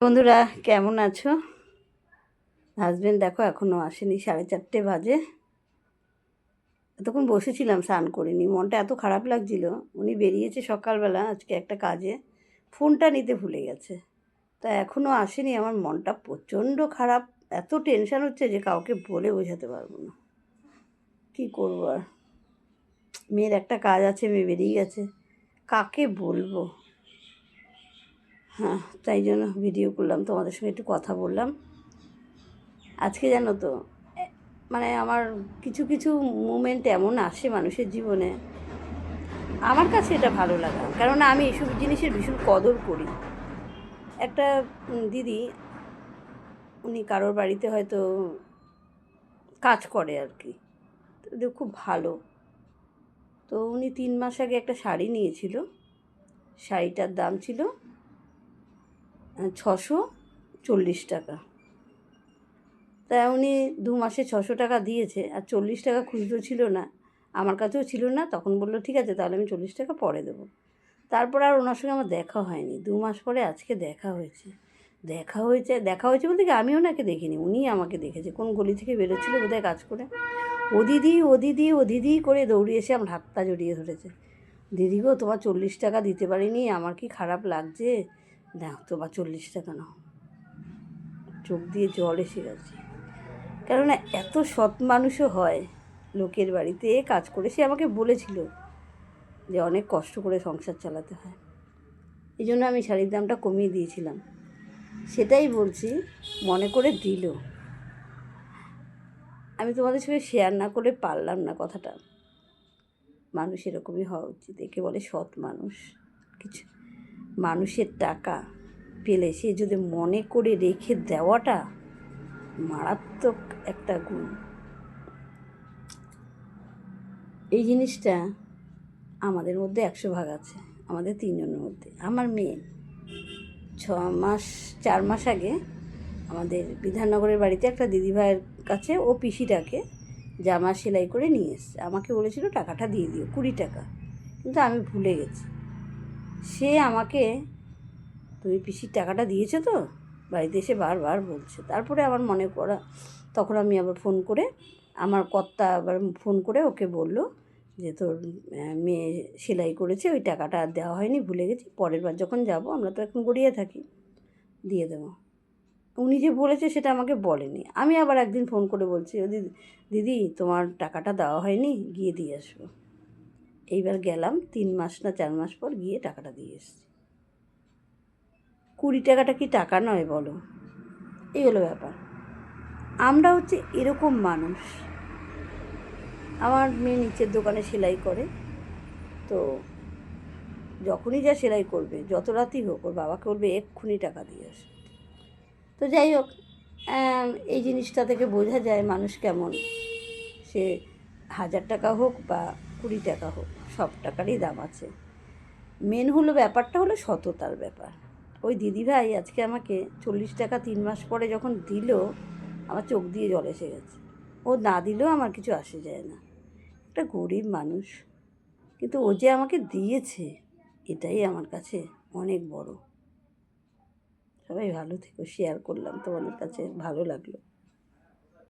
বন্ধুরা কেমন আছো? হাজবেন্ড দেখো এখনও আসেনি, 4:30 বাজে। এতক্ষণ বসেছিলাম, স্নান করিনি, মনটা এত খারাপ লাগছিল। উনি বেরিয়েছে সকালবেলা আজকে একটা কাজে, ফোনটা নিতে ভুলে গেছে। তা এখনও আসেনি, আমার মনটা প্রচণ্ড খারাপ, এত টেনশান হচ্ছে যে কাউকে বলে বোঝাতে পারবো না। কী করবো আর, মেয়ের একটা কাজ আছে, মেয়ে বেরিয়ে গেছে, কাকে বলবো? হ্যাঁ, তাই জন্য ভিডিও করলাম, তোমাদের সঙ্গে একটু কথা বললাম। আজকে জানো তো, মানে আমার কিছু কিছু মুমেন্ট এমন আসে মানুষের জীবনে, আমার কাছে এটা ভালো লাগা, কেননা আমি এইসব জিনিসের ভীষণ কদর করি। একটা দিদি, উনি কারোর বাড়িতে হয়তো কাজ করে আর কি, তো খুব ভালো। তো উনি 3 মাস আগে একটা শাড়ি নিয়েছিল, শাড়িটার দাম ছিল 640 টাকা। তা উনি 2 মাসে 600 টাকা দিয়েছে, আর 40 টাকা খুচরো ছিল না, আমার কাছেও ছিল না। তখন বললো ঠিক আছে, তাহলে আমি 40 টাকা পরে দেবো। তারপর আর ওনার সঙ্গে আমার দেখা হয়নি। 2 মাস পরে আজকে দেখা হয়েছে। দেখা হয়েছে বলতে কি, আমি ওনাকে দেখিনি, উনিই আমাকে দেখেছে। কোন গলি থেকে বেরোচ্ছিলো বোধহয় কাজ করে, ও দিদি ও দিদি ও দিদি করে দৌড়ে এসে আমার হাতটা জড়িয়ে ধরেছে। দিদি গো, তোমার 40 টাকা দিতে পারিনি, আমার কি খারাপ লাগছে, নাও তোমার 40 টাকা নাও। চোখ দিয়ে জল এসে গেছে, কেননা এত সৎ মানুষও হয় লোকের বাড়িতে কাজ করে। সে আমাকে বলেছিল যে অনেক কষ্ট করে সংসার চালাতে হয়, এই জন্য আমি শাড়ির দামটা কমিয়ে দিয়েছিলাম। সেটাই বলছি, মনে করে দিল। আমি তোমাদের সঙ্গে শেয়ার না করে পারলাম না কথাটা। মানুষ এরকমই হওয়া উচিত, একে বলে সৎ মানুষ। কিছু মানুষের টাকা পেলে সে যদি মনে করে রেখে দেওয়াটা মারাত্মক একটা গুণ। এই জিনিসটা আমাদের মধ্যে 100 ভাগ আছে, আমাদের 3জনের মধ্যে। আমার মেয়ে 4 মাস আগে আমাদের বিধাননগরের বাড়িতে একটা দিদিভাইয়ের কাছে ও পিসিটাকে জামা সেলাই করে নিয়ে এসছে। আমাকে বলেছিল টাকাটা দিয়ে দিও, 20 টাকা, কিন্তু আমি ভুলে গেছি। সে আমাকে, তুমি পিসির টাকাটা দিয়েছো তো, বাড়িতে এসে বারবার বলছে। তারপরে আমার মনে করা, তখন আমি আবার ফোন করে, আমার কর্তা আবার ফোন করে ওকে বলল যে তোর মেয়ে সেলাই করেছে, ওই টাকাটা আর দেওয়া হয়নি, ভুলে গেছি, পরের বার যখন যাব, আমরা তো এখন গড়িয়ে থাকি, দিয়ে দেবো। উনি যে বলেছে সেটা আমাকে বলেনি। আমি আবার একদিন ফোন করে বলছি, ও দিদি দিদি তোমার টাকাটা দেওয়া হয়নি, গিয়ে দিয়ে আসবো। এইবার গেলাম 3 মাস না 4 মাস পর, গিয়ে টাকাটা দিয়ে এসছি। 20 টাকাটা কি টাকা নয় বলো? এই হলো ব্যাপার। আমরা হচ্ছে এরকম মানুষ। আমার মেয়ে নিচের দোকানে সেলাই করে, তো যখনই যা সেলাই করবে, যত রাতই হোক, ওর বাবাকে বলবে এক্ষুনি টাকা দিয়ে আসে। তো যাই হোক, এই জিনিসটা থেকে বোঝা যায় মানুষ কেমন। সে 1000 টাকা হোক বা 20 টাকা হোক, সব টাকারই দাম আছে। মেন হলো ব্যাপারটা হলো সততার ব্যাপার। ওই দিদিভাই আজকে আমাকে 40 টাকা 3 মাস পরে যখন দিল, আমার চোখ দিয়ে জল এসে গেছে। ও না দিলেও আমার কিছু আসে যায় না, একটা গরিব মানুষ, কিন্তু ও যে আমাকে দিয়েছে, এটাই আমার কাছে অনেক বড়। সবাই ভালো থেকো, শেয়ার করলাম তোমাদের কাছে, ভালো লাগলো।